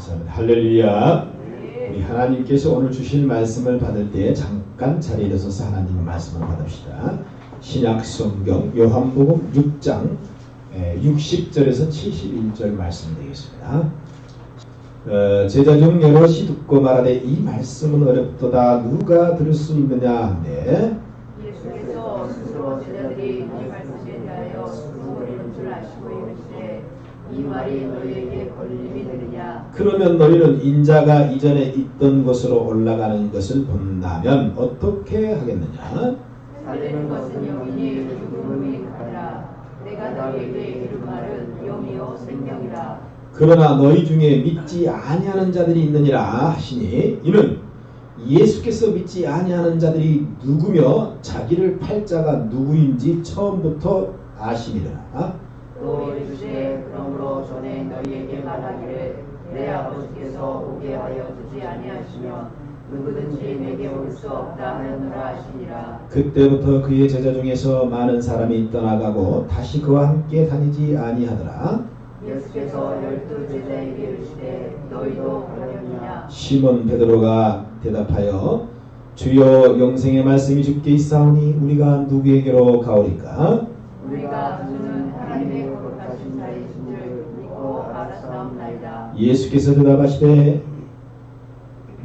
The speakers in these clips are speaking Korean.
감사합니다. 할렐루야. 우리 하나님께서 오늘 주신 말씀을 받을 때 잠깐 자리에 일어서서 하나님의 말씀을 받읍시다. 신약 성경 요한복음 6장 60절에서 71절 말씀 되겠습니다. 제자 중 여럿이 듣고 말하되 이 말씀은 어렵도다 누가 들을 수 있느냐 하는데 예수께서 스스로 제자들이 이 말씀에 대하여 수고리는 줄 아시고 이르시되 이 말이 너희에게 걸림이 되느냐. 그러면 너희는 인자가 이전에 있던 곳으로 올라가는 것을 본다면 어떻게 하겠느냐. 살리는 것은 영이니 죽음이 가니라. 내가 너희에게 이른 말은 영이요 생명이라. 그러나 너희 중에 믿지 아니하는 자들이 있느니라 하시니 이는 예수께서 믿지 아니하는 자들이 누구며 자기를 팔 자가 누구인지 처음부터 아심이라. 또 이르시되 그러므로 전에 너희에게 말하기를 내 아버지께서 오게 하여 주지 아니하시면 누구든지 내게 올 수 없다 하였노라 하시니라. 그때부터 그의 제자 중에서 많은 사람이 떠나가고 다시 그와 함께 다니지 아니하더라. 예수께서 12제자에게 이르시되 너희도 가려느냐. 시몬 베드로가 대답하여 주여 영생의 말씀이 주께 있사오니 우리가 누구에게로 가오리까. 우리가 주는 하나님의 거룩하신 자이신 줄 믿고 알았사옵나이다. 예수께서 대답하시되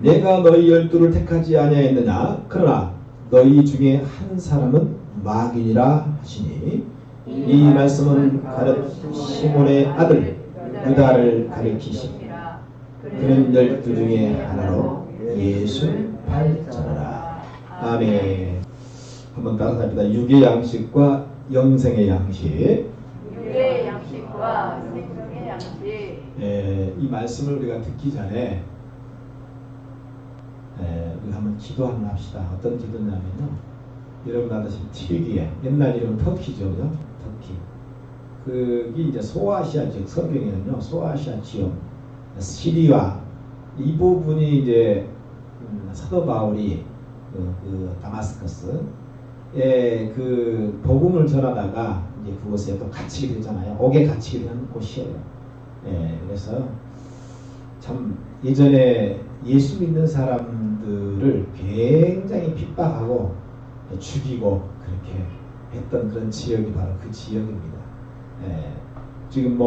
내가 너희 12를 택하지 아니하였느냐. 그러나 너희 중에 한 사람은 마귀니라 하시니 이 말씀은 가룟 시몬의 아들 유다를 가리키시니라. 그는 12 중에 하나로 예수 팔자라. 아멘. 한번 따라합니다. 육의 양식과 영생의 양식. 육의 양식과 생명의 양식. 이 말씀을 우리가 듣기 전에 우리가 한번 기도 한번 합시다. 어떤 기도냐면요. 여러분 아시는 튀기에 옛날 이름 터키죠, 그죠? 터키. 그게 이제 소아시아 지역, 성경에는요 소아시아 지역, 시리아 이 부분이 이제 사도 바울이 그 다마스커스에 그 복음을 전하다가 이제 그곳에 또 갇히게 되잖아요. 옥에 갇히게 되는 곳이에요. 그래서 참 예전에 예수 믿는 사람들을 굉장히 핍박하고 죽이고 그렇게 했던 그런 지역이 바로 그 지역입니다. 지금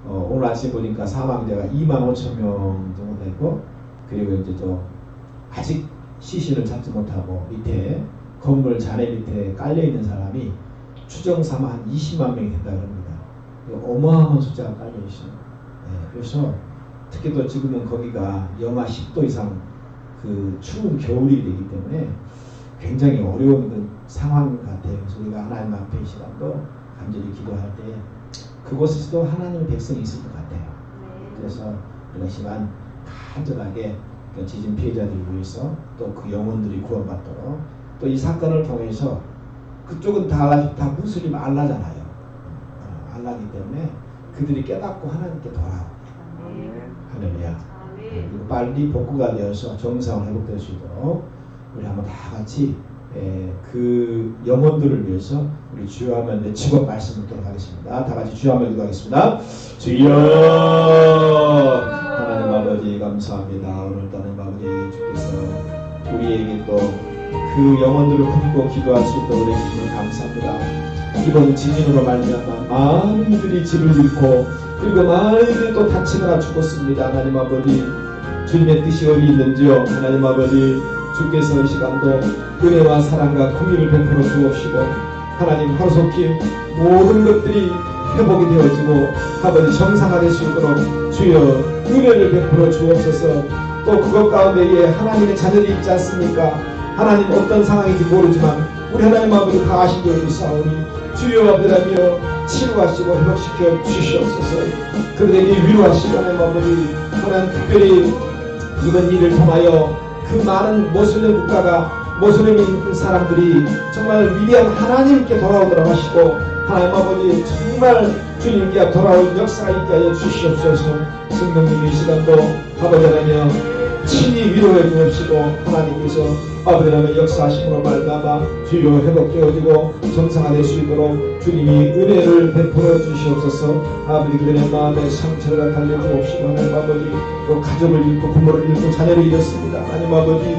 오늘 아침 보니까 사망자가 25,000명 정도 되고, 그리고 이제 또 아직 시신을 찾지 못하고 밑에 건물 잔해 밑에 깔려 있는 사람이 추정삼아 한 20만 명이 된다 그럽니다. 어마어마한 숫자가 깔려 있어요. 그래서 특히 또 지금은 거기가 영하 10도 이상 그 추운 겨울이 되기 때문에 굉장히 어려운 그 상황 같아요. 그래서 우리가 하나님 앞에 이 시간도 간절히 기도할 때 그곳에서도 하나님의 백성이 있을 것 같아요. 그래서 우리가 시간 간절하게 그 지진 피해자들을 위해서 또 그 영혼들이 구원받도록, 또 이 사건을 통해서 그쪽은 다 무슬림 알라잖아요. 알라기 때문에 그들이 깨닫고 하나님께 돌아오고 할렐루야. 그리고 빨리 복구가 되어서 정상을 회복될 수 있도록 우리 한번 다 같이 그 영혼들을 위해서 우리 주여 하면 외치고 말씀 듣도록 하겠습니다. 다 같이 주여 하면 기도하겠습니다. 주여. 하나님 아버지 감사합니다. 오늘 하나님 아버지 주께서 우리에게 또 그 영혼들을 품고 기도할 수 있도록 해주시면 감사합니다. 이번 지진으로 말미암아 많은 이들이 집을 잃고 그리고 많은 이들이 또 다치거나 죽었습니다. 하나님 아버지 주님의 뜻이 어디 있는지요. 하나님 아버지 주께서 이 시간도 은혜와 사랑과 긍휼을 베풀어 주옵시고 하나님 하루속히 모든 것들이 회복이 되어지고 아버지 정상화될 수 있도록 주여 은혜를 베풀어 주옵소서. 또 그것 가운데에 하나님의 자녀들이 있지 않습니까? 하나님 어떤 상황인지 모르지만 우리 하나님 아버지 다 아신 줄 믿사오니 주여 아버지여 치료하시고 회복시켜 주시옵소서. 그들에게 위로하시고 하나님 아버지 하나님 특별히 이번 일을 통하여 그 많은 모슬렘 국가가 모슬렘인 사람들이 정말 위대한 하나님께 돌아오도록 하시고 하나님 아버지 정말 주님께 돌아올 역사가 있게 하여 주시옵소서. 성령님 이 시간도 아버지 하나님 친히 위로해 주옵시고 하나님께서 아버지라면 역사하심으로 말미암아 주요 회복되어지고 정상화될 수 있도록 주님이 은혜를 베풀어 주시옵소서. 아버지 그들의 마음에 상처를 달래주옵시고 하나님 아버지 또 가족을 잃고 부모를 잃고 자녀를 잃었습니다. 하나님 아버지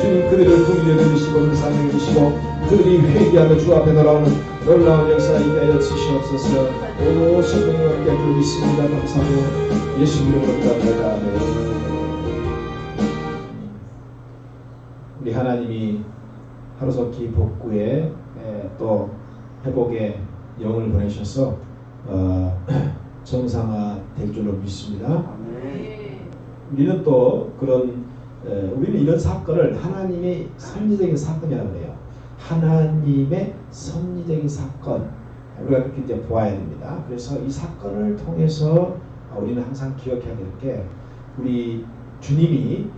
주님 그들을 긍휼히 여기시고 불쌍히 여기시고 그들이 회개하며 주 앞에 돌아오는 놀라운 역사 있게 하여 주시옵소서. 오 성령님 함께 줄 믿습니다. 감사하며 예수 이름으로 기도합니다. 아멘. 우리 하나님이 하루속히 복구에 또 회복의 영을 보내셔서 정상화 될 줄로 믿습니다. 우리는 또 그런 우리는 이런 사건을 하나님의 섭리적인 사건이라고 해요. 하나님의 섭리적인 사건 우리가 그렇게 이제 보아야 됩니다. 그래서 이 사건을 통해서 우리는 항상 기억해야 될 게 우리 주님이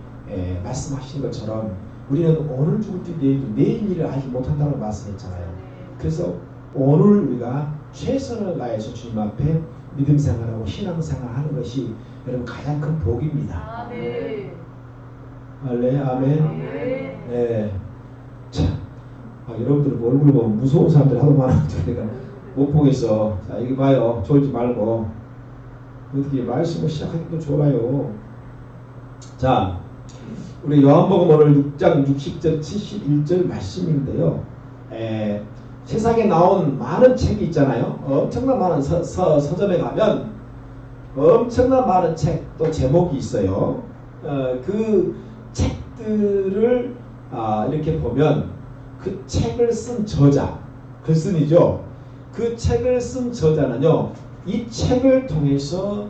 말씀하신 것처럼 우리는 오늘 죽을지 내일 일을 알지 못한다고 말씀했잖아요. 그래서 오늘 우리가 최선을 다해서 주님 앞에 믿음 생활하고 신앙 생활하는 것이 여러분 가장 큰 복입니다. 아멘. 할래 아멘. 네. 자, 여러분들 얼굴 보면 무서운 사람들 하도 많아서 내가 못 보겠어. 자, 이거 봐요. 졸지 말고 어떻게 말씀을 시작하기도 좋아요. 자. 우리 요한복음 오늘 6장 60절 71절 말씀인데요. 세상에 나온 많은 책이 있잖아요. 엄청난 많은 서점에 가면 엄청난 많은 책 또 제목이 있어요. 그 책들을 이렇게 보면 그 책을 쓴 저자, 글쓴이죠. 그 책을 쓴 저자는요. 이 책을 통해서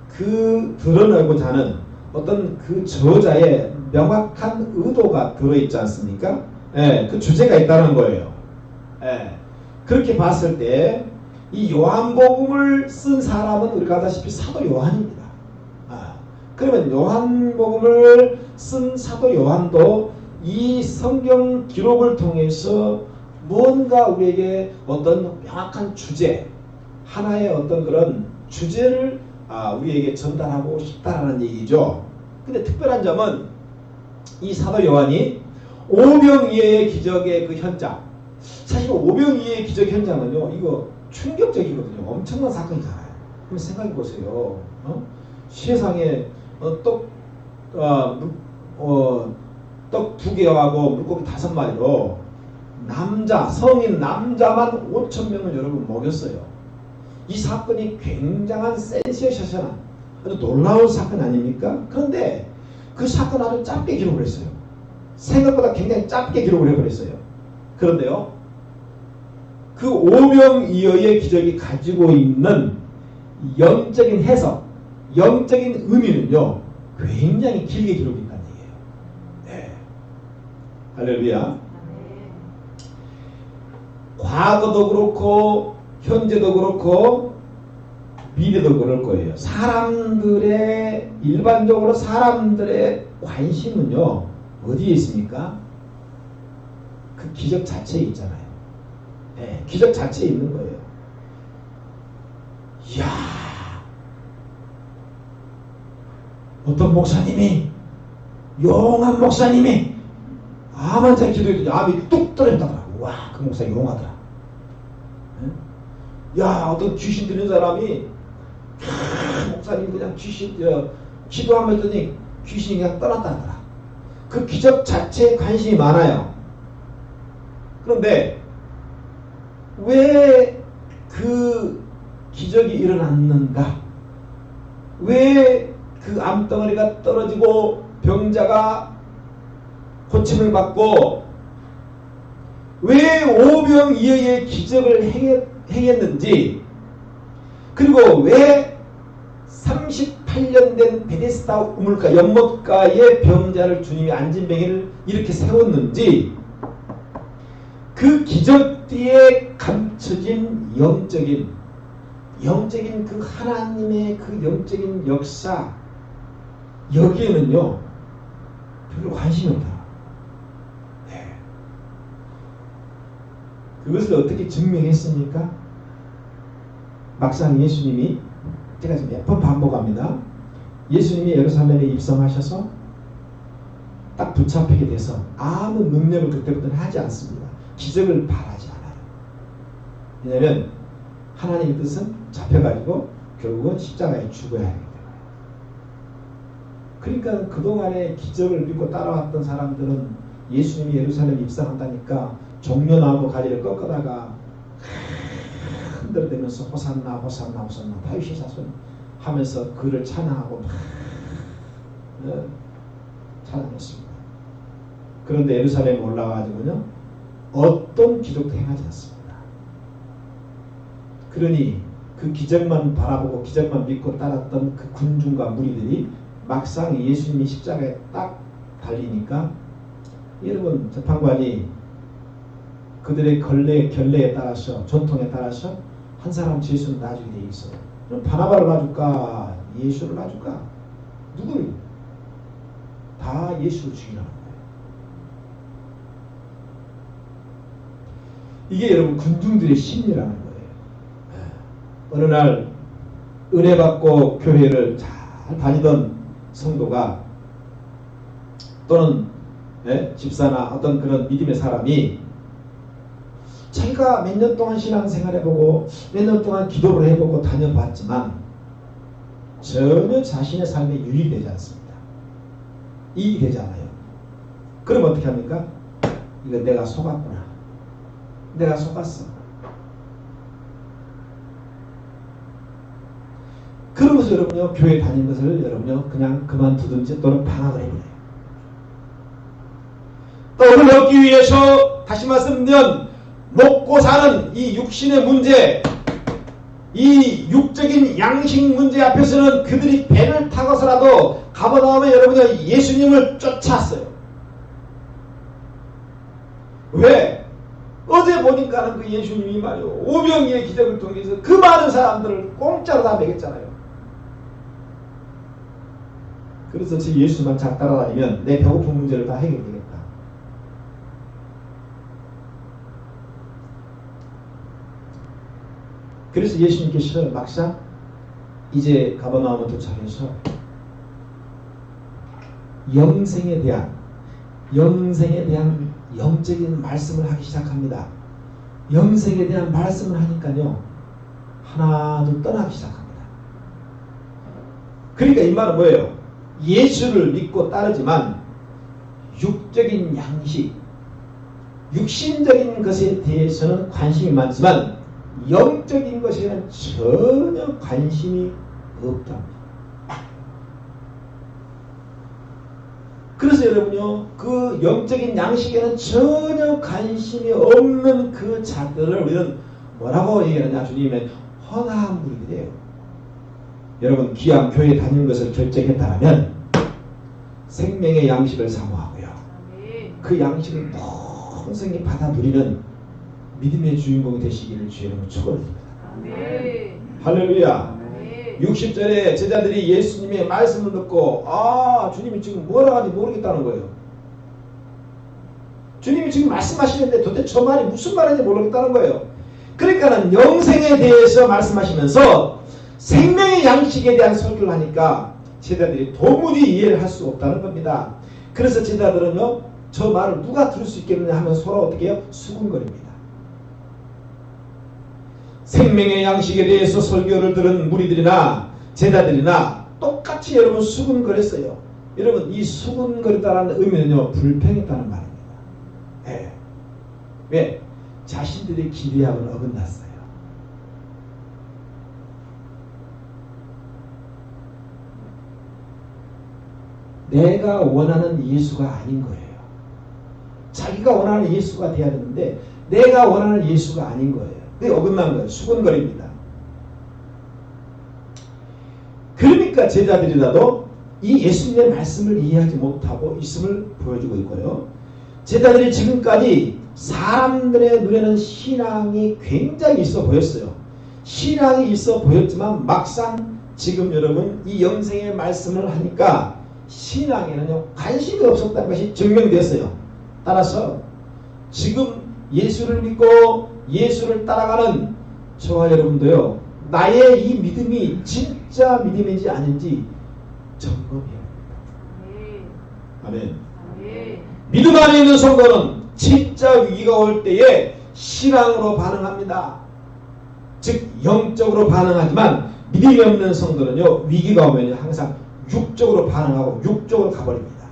그 드러내고자 하는 어떤 그 저자의 명확한 의도가 들어있지 않습니까? 그 주제가 있다는 거예요. 그렇게 봤을 때 이 요한복음을 쓴 사람은 우리가 아다시피 사도 요한입니다. 그러면 요한복음을 쓴 사도 요한도 이 성경 기록을 통해서 뭔가 우리에게 어떤 명확한 주제, 하나의 어떤 그런 주제를 우리에게 전달하고 싶다라는 얘기죠. 근데 특별한 점은 이 사도 요한이 오병이어의 기적의 그 현장, 사실 오병이어의 기적 현장은요, 이거 충격적이거든요. 엄청난 사건이잖아요. 그럼 생각해 보세요. 세상에 떡 2개하고 물고기 5마리로 성인 남자만 5,000명을 여러분 먹였어요. 이 사건이 굉장한 센세이션한 아주 놀라운 사건 아닙니까? 그런데 그 사건 아주 짧게 기록을 했어요. 생각보다 굉장히 짧게 기록을 해버렸어요. 그런데요, 그 오병이어의 기적이 가지고 있는 영적인 해석, 영적인 의미는요, 굉장히 길게 기록했다는 얘기예요. 네. 할렐루야. 과거도 그렇고 현재도 그렇고 미래도 그럴 거예요. 일반적으로 사람들의 관심은요, 어디에 있습니까? 그 기적 자체에 있잖아요. 네, 기적 자체에 있는 거예요. 이야, 어떤 목사님이, 용한 목사님이 암 환자 기도했더니 암이 뚝 떨어졌다더라고. 와, 그 목사 용하더라. 네? 야, 어떤 귀신 들린 사람이 목사님 그냥 기도하면 했더니 귀신이 그냥 떠났다더라. 그 기적 자체에 관심이 많아요. 그런데 왜 그 기적이 일어났는가? 왜 그 암덩어리가 떨어지고 병자가 고침을 받고 왜 오병이어의 기적을 행했는지, 그리고 왜 38년 된 베데스다 우물가 연못가의 병자를 주님이 안진뱅이를 이렇게 세웠는지, 그 기적 뒤에 감춰진 영적인 그 하나님의 그 영적인 역사, 여기에는요 별로 관심이 없다. 네. 그것을 어떻게 증명했습니까? 막상 예수님이, 제가 지금 몇 번 반복합니다. 예수님이 예루살렘에 입성하셔서 딱 붙잡히게 돼서 아무 능력을 그때부터는 하지 않습니다. 기적을 바라지 않아요. 왜냐하면 하나님의 뜻은 잡혀가지고 결국은 십자가에 죽어야 하기 때문에. 그러니까 그동안에 기적을 믿고 따라왔던 사람들은 예수님이 예루살렘에 입성한다니까 종려나무 가지를 꺾어다가 흔들대면서 호산나 호산나 호산나 다윗의 자손 하면서 그를 찬양하고 막 찬양했습니다. 그런데 예루살렘에 올라와가지고요 어떤 기적도 행하지 않습니다. 그러니 그 기적만 바라보고 기적만 믿고 따랐던 그 군중과 무리들이 막상 예수님이 십자가에 딱 달리니까 여러분 재판관이 그들의 결례에 따라서 전통에 따라서 한 사람 예수는 놔주게 돼 있어. 그럼 바나바를 놔줄까 예수를 놔줄까? 누구를? 다 예수를 죽이라는 거예요. 이게 여러분 군중들의 심리라는 거예요. 어느 날 은혜 받고 교회를 잘 다니던 성도가 또는 집사나 어떤 그런 믿음의 사람이 자기가 몇 년 동안 신앙생활해보고 몇 년 동안 기도를 해보고 다녀봤지만 전혀 자신의 삶에 유익되지 않습니다. 이익이 되지 않아요. 그럼 어떻게 합니까? 이거 내가 속았구나. 내가 속았어. 그러면서 여러분요 교회 다니는 것을 여러분요 그냥 그만두든지 또는 방학을 해버려요. 떡을 얻기 위해서 다시 말씀드리면 먹고 사는 이 육신의 문제, 이 육적인 양식 문제 앞에서는 그들이 배를 타고서라도 가버나움에 여러분이 예수님을 쫓았어요. 왜? 어제 보니까는 그 예수님이 말이요 오병이의 기적을 통해서 그 많은 사람들을 공짜로 다 먹였잖아요. 그래서 제 예수만 잘 따라다니면 내 배고픈 문제를 다 해결되겠다. 그래서 예수님께서 막상 이제 가버나움에 도착해서 영생에 대한 영적인 말씀을 하기 시작합니다. 영생에 대한 말씀을 하니까요 하나둘 떠나기 시작합니다. 그러니까 이 말은 뭐예요? 예수를 믿고 따르지만 육적인 양식, 육신적인 것에 대해서는 관심이 많지만 영적인 것에는 전혀 관심이 없답니다. 그래서 여러분요 그 영적인 양식에는 전혀 관심이 없는 그 자들을 우리는 뭐라고 얘기하느냐? 주님은 헌화한 분들이에요. 여러분 기왕 교회 다니는 것을 결정했다면 생명의 양식을 사모하고요 그 양식을 풍성히 받아 누리는 믿음의 주인공이 되시기를 주의 이름으로 축원드립니다. 할렐루야. 60절에 제자들이 예수님의 말씀을 듣고 주님이 지금 뭐라 하는지 모르겠다는 거예요. 주님이 지금 말씀하시는데 도대체 저 말이 무슨 말인지 모르겠다는 거예요. 그러니까는 영생에 대해서 말씀하시면서 생명의 양식에 대한 설교를 하니까 제자들이 도무지 이해를 할 수 없다는 겁니다. 그래서 제자들은요 저 말을 누가 들을 수 있겠느냐 하면 서로 어떻게 해요? 수군거립니다. 생명의 양식에 대해서 설교를 들은 무리들이나 제자들이나 똑같이 여러분 수군거렸어요. 여러분 이 수군거렸다는 의미는요 불평했다는 말입니다. 네. 왜? 자신들의 기대하고는 어긋났어요. 내가 원하는 예수가 아닌 거예요. 자기가 원하는 예수가 돼야 되는데 내가 원하는 예수가 아닌 거예요. 그게 어긋난 거예요. 수군거립니다. 그러니까 제자들이라도 이 예수님의 말씀을 이해하지 못하고 있음을 보여주고 있고요. 제자들이 지금까지 사람들의 눈에는 신앙이 굉장히 있어 보였어요. 신앙이 있어 보였지만 막상 지금 여러분 이 영생의 말씀을 하니까 신앙에는요 관심이 없었다는 것이 증명되었어요. 따라서 지금 예수를 믿고 예수를 따라가는 저와 여러분도요 나의 이 믿음이 진짜 믿음인지 아닌지 점검해야 합니다. 아멘. 믿음 안에 있는 성도는 진짜 위기가 올 때에 신앙으로 반응합니다. 즉 영적으로 반응하지만 믿음이 없는 성도는요, 위기가 오면 항상 육적으로 반응하고 육적으로 가버립니다.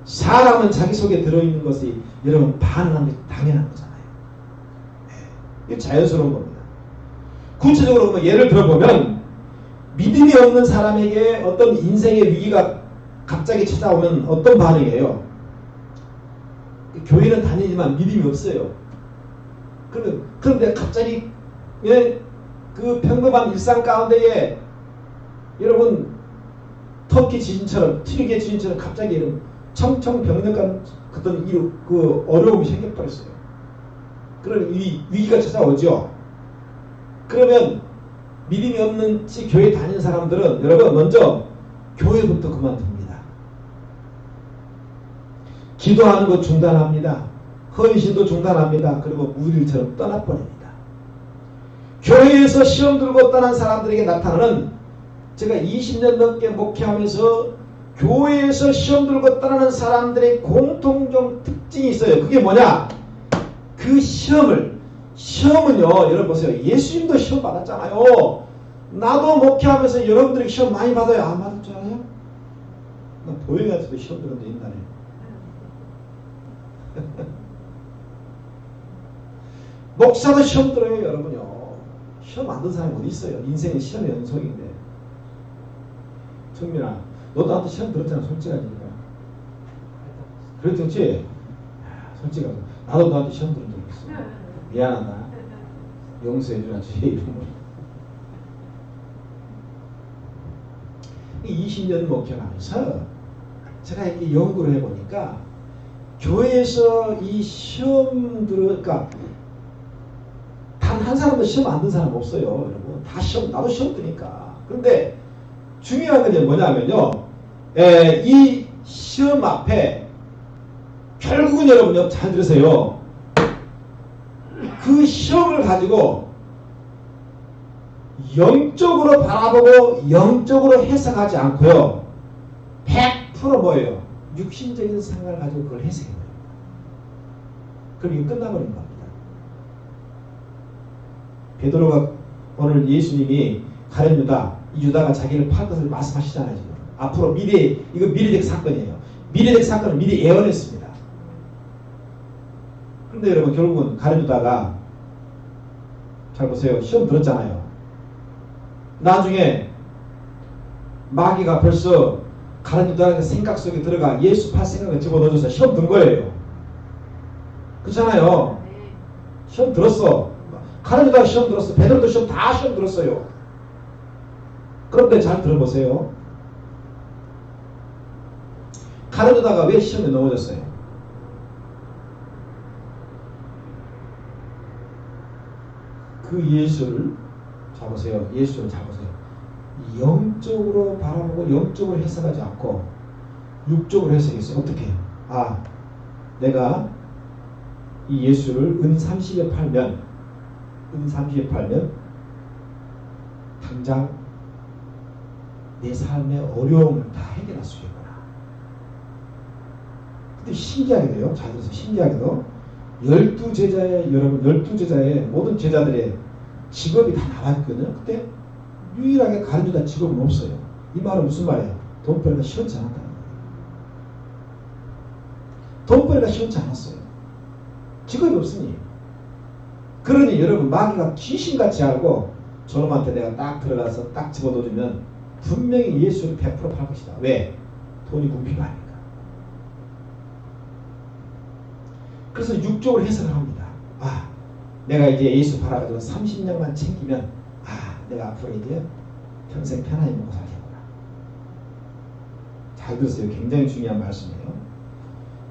사람은 자기 속에 들어있는 것이 여러분 반응하는 게 당연한 거잖아요. 이게 자연스러운 겁니다. 구체적으로 보면 예를 들어보면 믿음이 없는 사람에게 어떤 인생의 위기가 갑자기 찾아오면 어떤 반응이에요? 교회는 다니지만 믿음이 없어요. 그런데 갑자기 그 평범한 일상 가운데에 여러분 터키 지진처럼 튀르키예 지진처럼 갑자기 이런 청청병력한 어떤 그 어려움이 생겨버렸어요. 그런 위기가 찾아오죠. 그러면 믿음이 없는 교회 다니는 사람들은 여러분 먼저 교회부터 그만둡니다. 기도하는 거 중단합니다. 헌신도 중단합니다. 그리고 무일처럼 떠나버립니다. 교회에서 시험 들고 떠난 사람들에게 나타나는, 제가 20년 넘게 목회하면서 교회에서 시험 들고 떠나는 사람들의 공통적 특징이 있어요. 그게 뭐냐? 그 시험은요, 여러분 보세요. 예수님도 시험 받았잖아요. 나도 목회하면서 여러분들이 시험 많이 받아요. 안 받을 줄 알아요? 나 보혜가서도 시험 들었는데 옛날에. 목사도 시험 들어요, 여러분요. 시험 안 든 사람이 어디 있어요? 인생의 시험의 연속인데. 청민아, 너도 나한테 시험 들었잖아, 솔직하니까. 그랬지? 솔직하게. 나도 너한테 시험 들은 적 있어. 미안하다. 용서해주라지, 이름으로. 20년 목회하면서 제가 이렇게 연구를 해보니까 교회에서 이 시험들을, 그러니까 단 한 사람도 시험 안 든 사람 없어요, 여러분. 다 시험, 나도 시험 드니까. 그런데 중요한 건 뭐냐면요, 이 시험 앞에 결국은 여러분요, 잘 들으세요. 그 시험을 가지고 영적으로 바라보고 영적으로 해석하지 않고요, 100% 뭐예요? 육신적인 생각을 가지고 그걸 해석해요. 그럼 이게 끝나버린 겁니다. 베드로가 오늘 예수님이 가룟 유다, 이 유다가 자기를 팔 것을 말씀하시잖아요. 지금. 앞으로 이거 미래적 사건이에요. 미래적 사건을 미리 예언했습니다. 그런데 여러분 결국은 가룟 유다가, 잘 보세요. 시험 들었잖아요. 나중에 마귀가 벌써 가룟 유다의 생각 속에 들어가 예수 팔 생각을 집어넣어줘서 시험 든 거예요. 그렇잖아요. 시험 들었어. 가룟 유다가 시험 들었어. 베드로도 시험 다 시험 들었어요. 그런데 잘 들어보세요. 가룟 유다가 왜 시험에 넘어졌어요? 그 예수를 잡으세요. 예수를 잡으세요. 영적으로 바라보고 영적으로 해석하지 않고 육적으로 해석했어요. 어떻게? 내가 이 예수를 은 30에 팔면 당장 내 삶의 어려움을 다 해결할 수 있구나. 근데 신기하게도요, 잘 들으세요. 신기하게도 12제자의, 여러분 12제자의 모든 제자들의 직업이 다 나와있거든요. 그때 유일하게 가룟 유다 직업은 없어요. 이 말은 무슨 말이에요? 돈벌이가 시원치 않았다는 거예요. 돈벌이가 시원치 않았어요. 직업이 없으니. 그러니 여러분 마귀가 귀신같이 알고 저놈한테 내가 딱 들어가서 딱 집어넣어주면 분명히 예수를 100% 팔 것이다. 왜? 돈이 궁피가 아니까. 그래서 육적으로 해석을 합니다. 내가 이제 예수 팔아가지고 30년만 챙기면 내가 앞으로 이제 평생 편안히 먹고 살겠구나. 잘 들으세요. 굉장히 중요한 말씀이에요.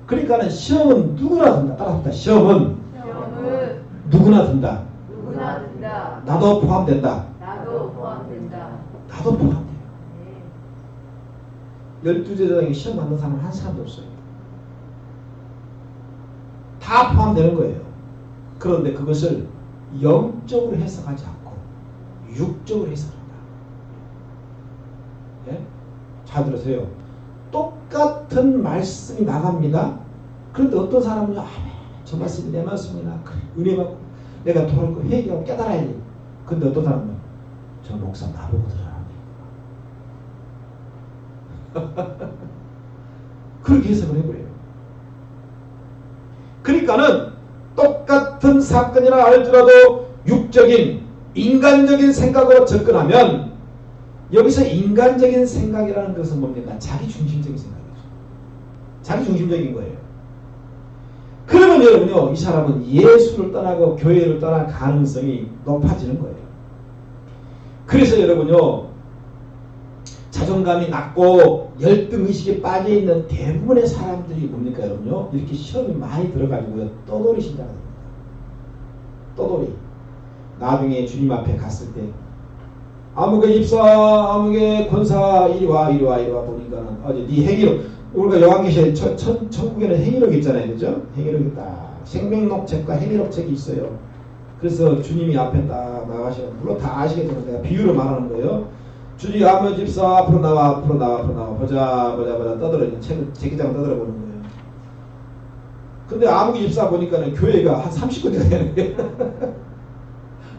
그러니까는 시험은 누구나 든다. 따라합니다. 시험은 누구나 든다. 나도 포함된다. 나도 포함돼요. 12제자에게 시험 받는 사람은 한 사람도 없어요. 다 포함되는 거예요. 그런데 그것을 영적으로 해석하지 않고 육적으로 해석한다. 예? 잘 들으세요. 똑같은 말씀이 나갑니다. 그런데 어떤 사람은요, 아멘, 저 말씀이 내 말씀이나 은혜 받고 내가 돌아오고 회개하고 깨달아야지. 근데 어떤 사람은 저 목사 나보고 들으라니. 그렇게 해석을 해버려요. 그러니까는 똑같은 사건이라 할지라도 육적인 인간적인 생각으로 접근하면 여기서 인간적인 생각이라는 것은 뭡니까? 자기중심적인 생각이죠. 자기중심적인 거예요. 그러면 여러분요, 이 사람은 예수를 떠나고 교회를 떠날 가능성이 높아지는 거예요. 그래서 여러분요, 자존감이 낮고 열등의식에 빠져있는 대부분의 사람들이 뭡니까 여러분요? 이렇게 시험이 많이 들어가지고요, 떠돌이 신자가 됩니다. 떠돌이. 나중에 주님 앞에 갔을 때 아무개 입사, 아무개 권사 이리 와 보니까는 어제 네 행위록, 우리가 요한계시에 천국에는 행위록 있잖아요, 그죠? 행위록이 딱 생명록책과 행위록책이 있어요. 그래서 주님이 앞에 딱 나가시면 물론 다 아시겠지만 내가 비유로 말하는 거예요. 주님 아무 집사 앞으로 나와 보자 떠들어 제기장 떠들어 보는 거예요. 근데 아무 집사 보니까는 교회가 한 30군데가 되는 거예요.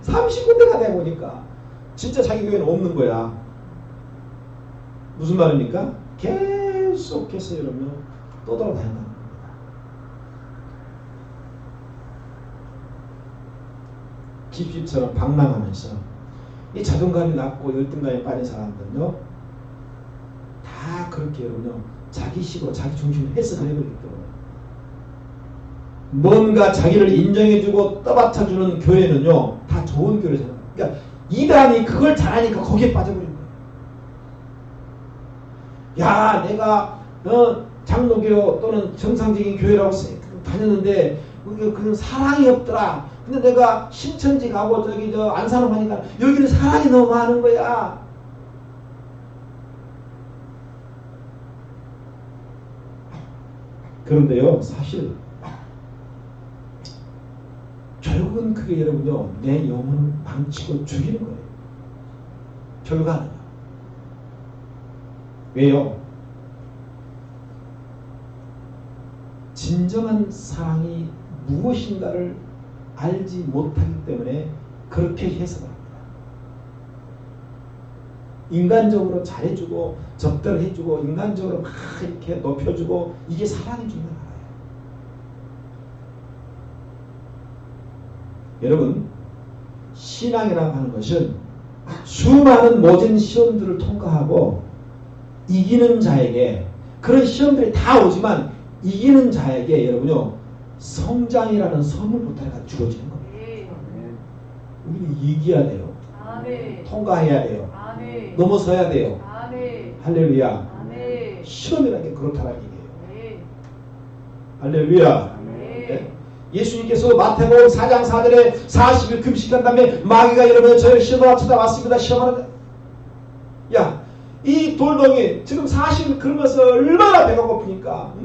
30군데가 되다 보니까 진짜 자기 교회는 없는 거야. 무슨 말입니까? 계속해서 여러분 떠돌아다닌다는 겁니다. 집집처럼 방랑하면서 이 자존감이 낮고 열등감에 빠진 사람들은요, 다 그렇게 여러분요, 자기식으로 자기 중심으로 해석을 해버리기 때문에 뭔가 자기를 인정해주고 떠받쳐주는 교회는요, 다 좋은 교회를 생각합니다. 그러니까 이단이 그걸 잘하니까 거기에 빠져버린 거예요. 야, 내가 장로교 또는 정상적인 교회라고 다녔는데 그런 사랑이 없더라. 근데 내가 신천지 가고 저기 저 안산을 가니까 여기는 사랑이 너무 많은 거야. 그런데요, 사실 결국은 그게 여러분요, 내 영혼을 망치고 죽이는 거예요. 결과는요. 왜요? 진정한 사랑이 무엇인가를 알지 못하기 때문에 그렇게 해석합니다. 인간적으로 잘해주고 접대해주고 인간적으로 막 이렇게 높여주고 이게 사랑인 줄 알아요. 여러분, 신앙이라고 하는 것은 수많은 모진 시험들을 통과하고 이기는 자에게, 그런 시험들이 다 오지만 이기는 자에게 여러분요, 성장이라는 선물부터 주어지는 겁니다. 우리는 이겨야 돼요. 아멘. 통과해야 돼요. 아멘. 넘어서야 돼요. 아멘. 할렐루야. 아멘. 시험이라는 게 그렇다는 얘기예요. 아멘. 할렐루야. 아멘. 네? 예수님께서 마태복음 4장 4절에 40일 금식한 다음에 마귀가 여러분의 저를 시험하러 찾아왔습니다. 시험하는, 야, 이 돌덩이 지금 40일 그러면서 얼마나 배가 고프니까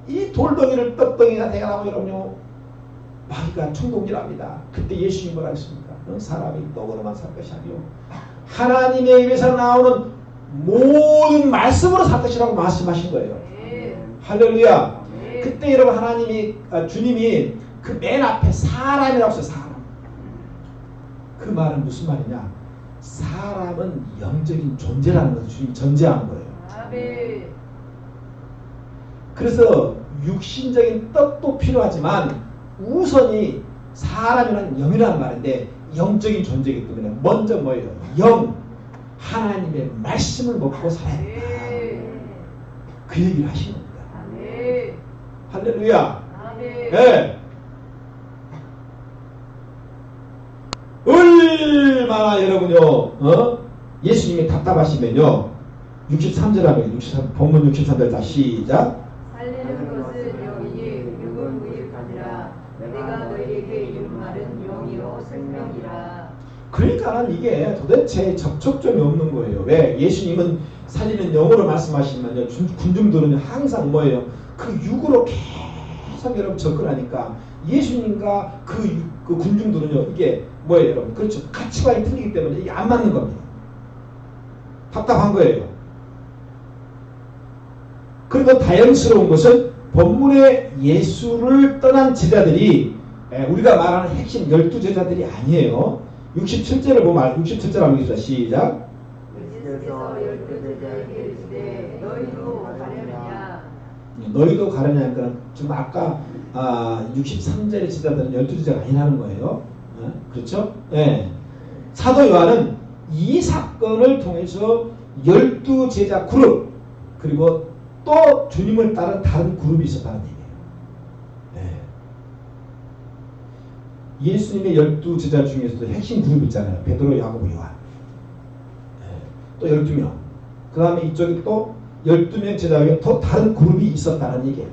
이 돌덩이를 떡덩이가 되어가고 여러분요, 마귀가 충동질합니다. 그때 예수님이 뭐라 했습니까? 사람이 떡으로만 살 것이 아니요 하나님의 입에서 나오는 모든 말씀으로 살 것이라고 말씀하신 거예요. 할렐루야. 그때 여러분 하나님이, 주님이 그 맨 앞에 사람이라고 했어요. 사람. 그 말은 무슨 말이냐? 사람은 영적인 존재라는 것을 주님이 전제하는 거예요. 아멘. 그래서 육신적인 떡도 필요하지만 우선이 사람이라는 영이라는 말인데 영적인 존재이기 때문에 먼저 뭐예요? 영, 하나님의 말씀을 먹고 살아야 된다. 그 얘기를 하신 겁니다. 아멘. 할렐루야. 아멘. 네. 얼마나 여러분요, 예수님이 답답하시면요, 63절 하면 63, 본문 63절 다 시작. 살리는 것은 영이니 육은 무익하니라. 내가 너희에게 이룬 말은 영이요 생명이라. 그러니까 이게 도대체 접촉점이 없는 거예요. 왜? 예수님은 살리는 영으로 말씀하시면요, 군중들은 항상 뭐예요? 그 육으로 계속 여러분 접근하니까 예수님과 그 군중들은요, 이게 뭐예요, 여러분? 그렇죠. 가치관이 틀리기 때문에 이게 안 맞는 겁니다. 답답한 거예요. 그리고 다행스러운 것은 본문의 예수를 떠난 제자들이 우리가 말하는 핵심 12제자들이 아니에요. 67절을 보면 67절 한번 읽읍시다. 시작. 예수께서 12제자에게 이르시되 너희도 가려느냐. 너희도 가려냐니까 지금 아까 63절의 제자들은 12제자가 아니라는 거예요. 그렇죠? 네. 사도 요한은 이 사건을 통해서 12제자 그룹 그리고 또 주님을 따른 다른 그룹이 있었다는 얘기예요. 네. 예수님의 12제자 중에서도 핵심 그룹이 있잖아요. 베드로, 야고보, 요한. 또 12명. 그 다음에 이쪽에 또 12명 제자 외에 또 다른 그룹이 있었다는 얘기예요.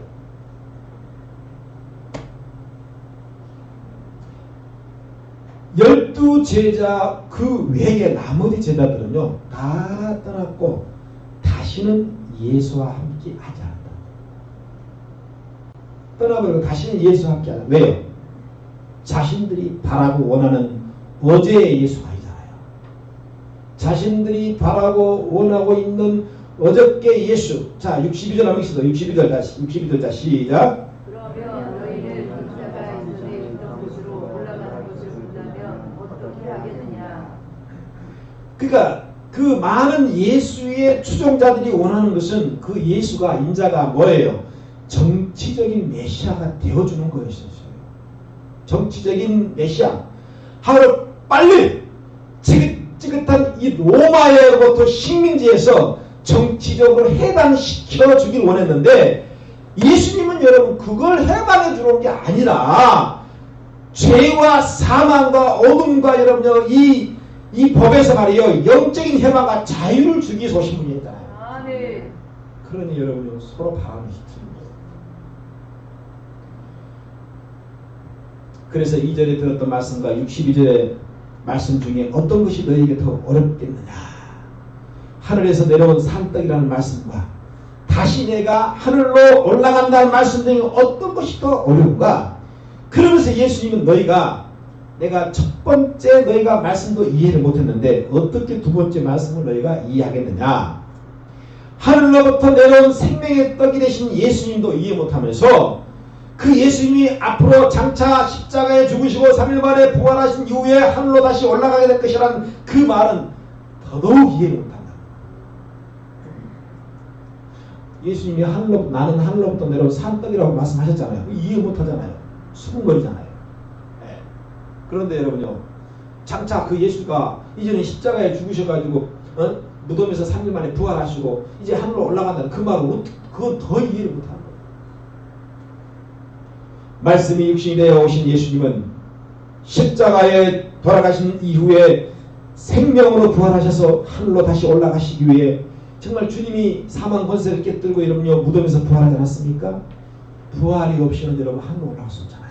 열두 제자 그 외의 나머지 제자들은요 다 떠났고 다시는 예수와 함께 하지 않았다. 떠나버리고 다시는 예수와 함께 하지 않았다. 왜요? 자신들이 바라고 원하는 어제의 예수가 아니잖아요. 자신들이 바라고 원하고 있는 어저께 예수. 자 62절 한번 읽습니다. 62절 자 시작. 그러면 너희는 인자가 있으되 있던 곳으로 올라가는 것을 본다면 어떻게 하겠느냐. 그러니까 그 많은 예수의 추종자들이 원하는 것은 그 예수가 인자가 뭐예요? 정치적인 메시아가 되어주는 거였어요. 정치적인 메시아. 하루 빨리 지긋지긋한 이 로마로부터 식민지에서 정치적으로 해방시켜 주길 원했는데 예수님은 여러분 그걸 해방해 주는 게 아니라 죄와 사망과 어둠과 여러분요 이 법에서 말이요 영적인 해방과 자유를 주기 위해서 오신 분이었잖아요. 아, 네. 그러니 여러분요 서로 바람이 짙습니다. 그래서 2절에 들었던 말씀과 62절의 말씀 중에 어떤 것이 너희에게 더 어렵겠느냐. 하늘에서 내려온 산떡이라는 말씀과 다시 내가 하늘로 올라간다는 말씀 중에 어떤 것이 더 어려운가. 그러면서 예수님은 내가 첫 번째 너희가 말씀도 이해를 못했는데 어떻게 두 번째 말씀을 너희가 이해하겠느냐. 하늘로부터 내려온 생명의 떡이 되신 예수님도 이해 못하면서 그 예수님이 앞으로 장차 십자가에 죽으시고 3일 만에 부활하신 이후에 하늘로 다시 올라가게 될 것이라는 그 말은 더더욱 이해를 못한다. 예수님이 나는 하늘로부터 내려온 산떡이라고 말씀하셨잖아요. 이해 못하잖아요. 수군거리잖아요. 네. 그런데 여러분요 장차 그 예수가 이전에 십자가에 죽으셔가지고 무덤에서 3일 만에 부활하시고 이제 하늘로 올라간다는 그 말은 그건 더 이해를 못하는 거예요. 말씀이 육신이 되어 오신 예수님은 십자가에 돌아가신 이후에 생명으로 부활하셔서 하늘로 다시 올라가시기 위해 정말 주님이 사망 권세를 깨뜨리고 여러분요 무덤에서 부활하지 않았습니까? 부활이 없이는 여러분 하늘로 올라갈 수 없잖아요.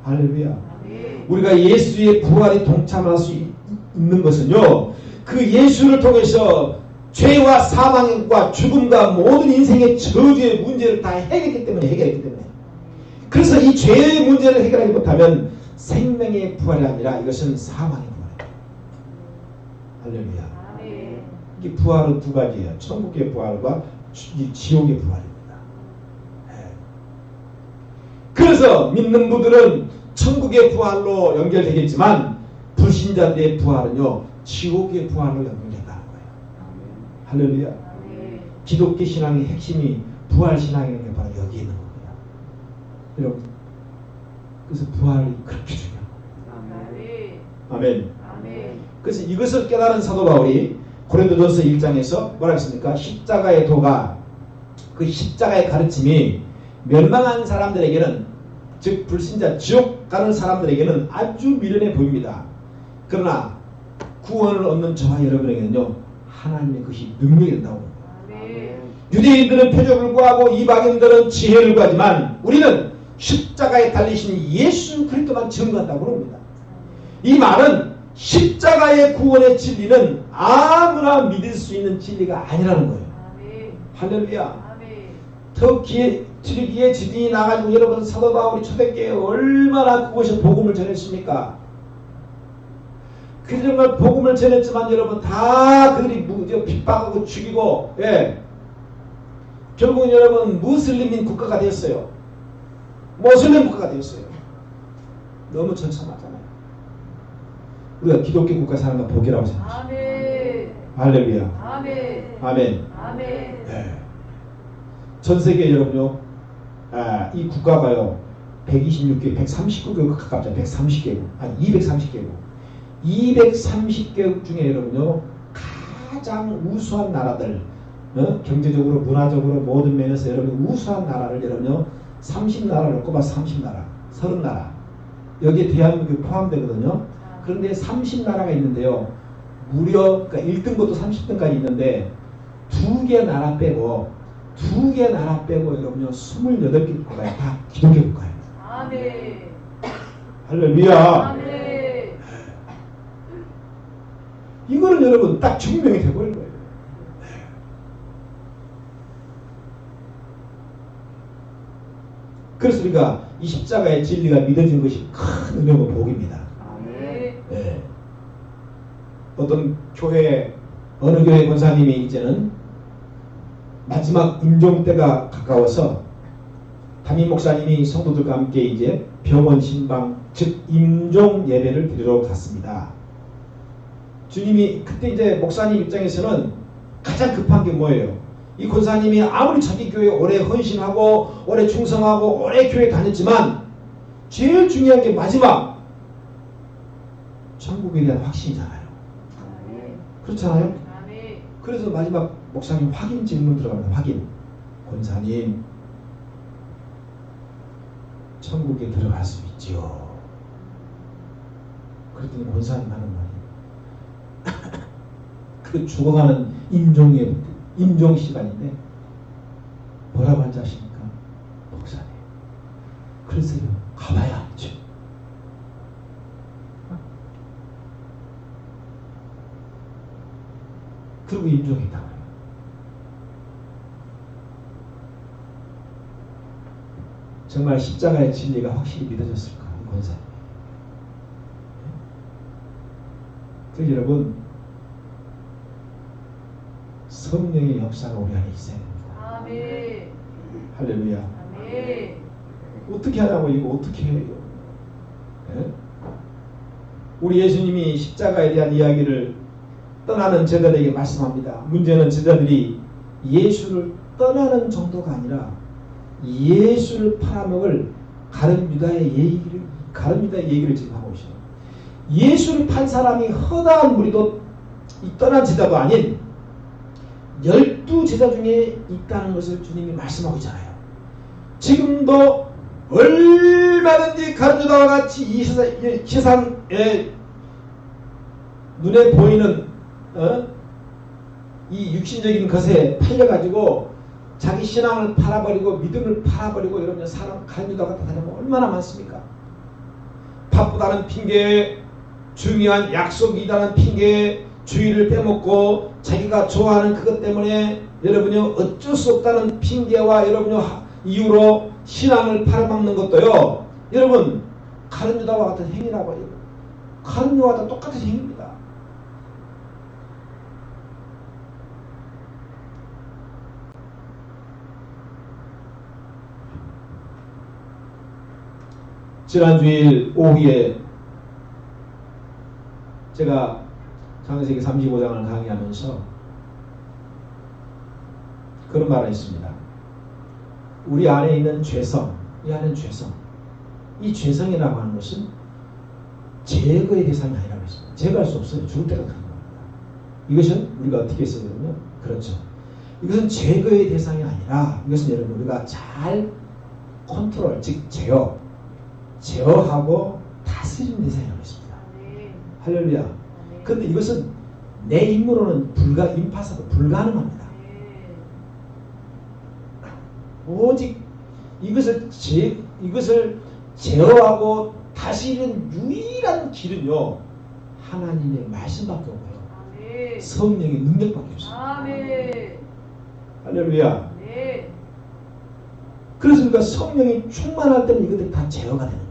할렐루야. 우리가 예수의 부활에 동참할 수 있는 것은요 그 예수를 통해서 죄와 사망과 죽음과 모든 인생의 저주의 문제를 다 해결했기 때문에 그래서 이 죄의 문제를 해결하지 못하면 생명의 부활이 아니라 이것은 사망의 부활이에요. 할렐루야. 이 부활은 두 가지예요. 천국의 부활과 지옥의 부활입니다. 네. 그래서 믿는 분들은 천국의 부활로 연결되겠지만 불신자들의 부활은요 지옥의 부활로 연결된다는 거예요. 할렐루야. 기독교 신앙의 핵심이 부활 신앙이라는 게 바로 여기에 있는 겁니다. 여러분 그래서 부활이 그렇게 중요합니다. 아멘. 그래서 이것을 깨달은 사도 바울이 고린도전서 1장에서 뭐라 했습니까? 십자가의 도가 그 십자가의 가르침이 멸망한 사람들에게는 즉 불신자 지옥 가는 사람들에게는 아주 미련해 보입니다. 그러나 구원을 얻는 저와 여러분에게는요 하나님의 것이 능력이 된다고 합니다. 유대인들은 표적을 구하고 이방인들은 지혜를 구하지만 우리는 십자가에 달리신 예수 그리스도만 증거한다고 합니다. 이 말은 십자가의 구원의 진리는 아무나 믿을 수 있는 진리가 아니라는 거예요. 할렐루야. 터키에 트리기에 지진이 나가지고 여러분 사도 바울이 초대교회에 얼마나 그곳에 복음을 전했습니까? 그 정말 복음을 전했지만 여러분 다 그들이 핍박하고 죽이고 결국은 여러분 무슬림인 국가가 되었어요. 모슬림 국가가 되었어요. 너무 처참하잖아요. 우리가 기독교 국가 사는 건 복이라고 생각합니다. 아멘. 할렐루야. 아멘. 아멘. 아멘. 네. 전 세계 여러분요, 이 국가가요, 126개, 139개국 가깝죠. 130개국, 아니 230개국. 230개국 중에 여러분요, 가장 우수한 나라들, 경제적으로, 문화적으로 모든 면에서 여러분 우수한 나라를 여러분요, 30나라를 꼽아 30나라, 30나라. 여기에 대한민국이 포함되거든요. 그런데 30나라가 있는데요. 무려 그러니까 1등부터 30등까지 있는데 두 개 나라 빼고 여러분요 28개 국가가 다 기독교 국가예요. 아멘. 할렐루야. 아멘. 이거는 여러분 딱 증명이 돼버린 거예요. 그래서 우리가 이 십자가의 진리가 믿어진 것이 큰 은혜와 복입니다. 아멘. 네. 어떤 교회, 어느 교회 권사님이 이제는 마지막 임종 때가 가까워서 담임 목사님이 성도들과 함께 이제 병원 신방, 즉 임종 예배를 드리러 갔습니다. 주님이 그때 이제 목사님 입장에서는 가장 급한 게 뭐예요? 이 권사님이 아무리 자기 교회에 오래 헌신하고 오래 충성하고 오래 교회 다녔지만 제일 중요한 게 마지막 천국에 대한 확신이잖아요. 그렇잖아요. 아멘. 그래서 마지막 목사님 확인 질문 들어갑니다. 확인. 권사님, 천국에 들어갈 수 있지요? 그랬더니 권사님 하는 말이 그 죽어가는 임종 시간인데 뭐라고 한지 아십니까? 목사님, 글쎄요, 가봐야 알죠. 그리고 임종했다고 해요. 정말 십자가의 진리가 확실히 믿어졌을까? 권사님. 그래서 여러분, 성령의 역사가 우리 안에 있어야 됩니다. 아멘. 할렐루야. 아멘. 어떻게 하냐고. 이거 어떻게 해요? 네? 우리 예수님이 십자가에 대한 이야기를 떠나는 제자들에게 말씀합니다. 문제는 제자들이 예수를 떠나는 정도가 아니라 예수를 팔아먹을 가룟 유다의 얘기를 지금 하고 있어요. 예수를 판 사람이 허다한 무리도 이 떠난 제자도 아닌 12제자 중에 있다는 것을 주님이 말씀하고 있잖아요. 지금도 얼마든지 가룟 유다와 같이 이 세상에 눈에 보이는 이 육신적인 것에 팔려가지고 자기 신앙을 팔아버리고 믿음을 팔아버리고 여러분 사람 가룟 유다 같은 사람은 얼마나 많습니까? 바쁘다는 핑계에, 중요한 약속이 있다는 핑계에 주의를 빼먹고 자기가 좋아하는 그것 때문에 여러분이 어쩔 수 없다는 핑계와 여러분이 이유로 신앙을 팔아먹는 것도요, 여러분 가룟 유다와 같은 행위라고 해요. 가룟 유다와 똑같은 행위입니다. 지난 주일 오후에 제가 창세기 35장을 강의하면서 그런 말을 했습니다. 우리 안에 있는 죄성, 이 안에 죄성, 이 죄성이라고 하는 것은 제거의 대상이 아니라고 했습니다. 제거할 수 없어요. 죽을 때가 가는 겁니다. 이것은 우리가 어떻게 했어야 되냐면, 그렇죠. 이것은 제거의 대상이 아니라 이것은 여러분 우리가 잘 컨트롤, 즉 제어하고 다스리는 대상이라고 했습니다. 할렐루야. 그런데 이것은 내 힘으로는 임파서블, 불가능합니다. 오직 이것을 제어하고 다스리는 유일한 길은요, 하나님의 말씀밖에 없고요. 성령의 능력밖에 없습니다. 아멘. 할렐루야. 네. 그래서 우리가 성령이 충만할 때는 이것들이 다 제어가 되는 거예요.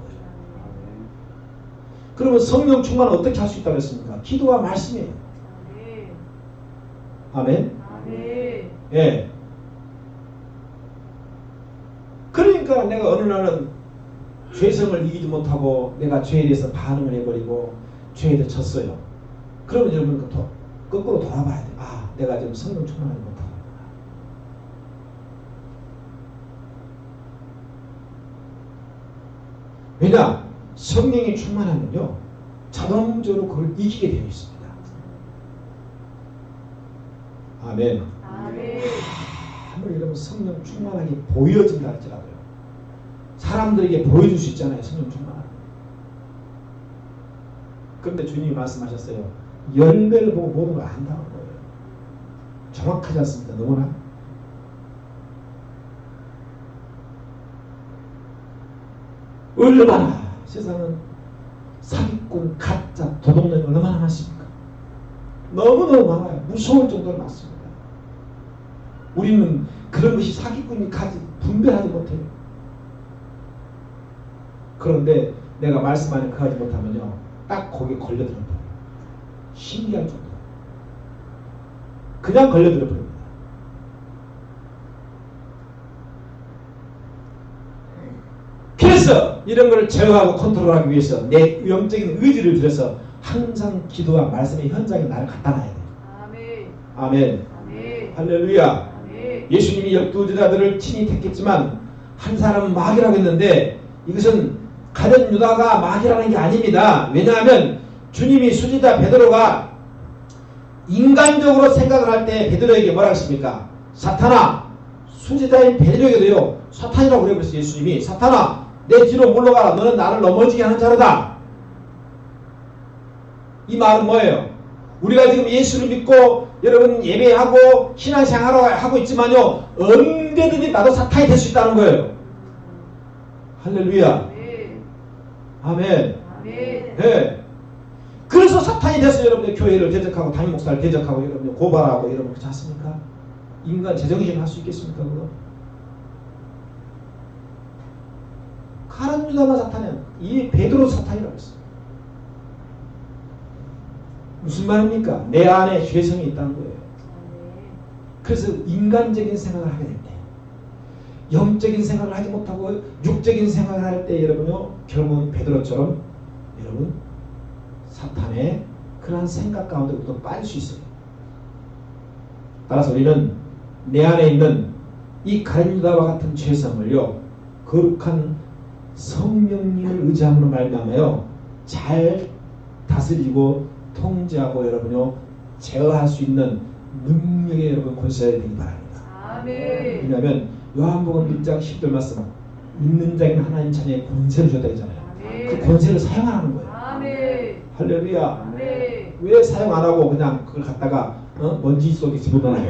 그러면 성령 충만은 어떻게 할 수 있다고 했습니까? 기도와 말씀이에요. 아멘. 아멘. 예. 내가 어느 날은 죄성을 이기지 못하고 내가 죄에 대해서 반응을 해버리고 죄에 대해 졌어요. 그러면 여러분 거꾸로 돌아봐야 돼. 아, 내가 지금 성령 충만하지 못하고. 왜냐? 성령이 충만하면요 자동적으로 그걸 이기게 되어 있습니다. 아멘. 아멘. 아무리 여러분 성령 충만하게 보여진다 할지라도요 사람들에게 보여줄 수 있잖아요. 성령 충만함. 그런데 주님이 말씀하셨어요. 열매를 보고 모든 걸 안다는 거예요. 정확하지 않습니까? 너무나. 얼마나 세상은 사기꾼, 가짜, 도둑놈이 얼마나 많습니까? 너무너무 많아요. 무서울 정도로 많습니다. 우리는 그런 것이 사기꾼이 가지 분별하지 못해요. 그런데 내가 말씀 안에 그하지 못하면요 딱 거기에 걸려들어 버려요. 신기할 정도로 그냥 걸려들어 버립니다. 그래서 이런 걸 제어하고 컨트롤하기 위해서 내 영적인 의지를 들여서 항상 기도와 말씀의 현장에 나를 갖다 놔야 돼요. 아멘. 아멘. 아멘. 할렐루야. 아멘. 예수님이 12제자들을 친히 택했지만 한 사람은 마귀라고 했는데 이것은 가룟 유다가 마귀라는 게 아닙니다. 왜냐하면 주님이 수지자 베드로가 인간적으로 생각을 할 때 베드로에게 뭐라고 했습니까? 사탄아, 수지자인 베드로에게도요 사탄이라고 그랬어요. 예수님이 사탄아 내 뒤로 물러가라. 너는 나를 넘어지게 하는 자로다. 이 말은 뭐예요? 우리가 지금 예수를 믿고 여러분 예배하고 신앙생활을 하고 있지만요 언제든지 나도 사탄이 될 수 있다는 거예요. 할렐루야. 아멘. 아멘. 네. 그래서 사탄이 돼서 여러분들 교회를 대적하고 담임 목사를 대적하고 여러분들 고발하고 여러분 그렇지 않습니까? 인간 제정신 할 수 있겠습니까 그거? 가룟 유다가 사탄이야. 이 베드로 사탄이라고 했어요. 무슨 말입니까? 내 안에 죄성이 있다는 거예요. 그래서 인간적인 생각을 하게 될 때, 영적인 생각을 하지 못하고 육적인 생각을 할 때 여러분요 결국은 베드로처럼 여러분 사탄의 그러한 생각 가운데부터 빠질 수 있어요. 따라서 우리는 내 안에 있는 이 가룟 유다와 같은 죄성을요 거룩한 성령님을 의지함으로 말미암아요 잘 다스리고 통제하고 여러분요 제어할 수 있는 능력의 여러분 권세가 되기 바랍니다. 아멘. 왜냐하면 요한복음 1장 10절 말씀 믿는 자에게 하나님 자녀의 권세를 줬다 했잖아요. 그 권세를 사용하는 거예요. 아멘. 할렐루야. 아멘. 왜 사용 안 하고 그냥 그걸 갖다가 먼지 속에 집어넣어요.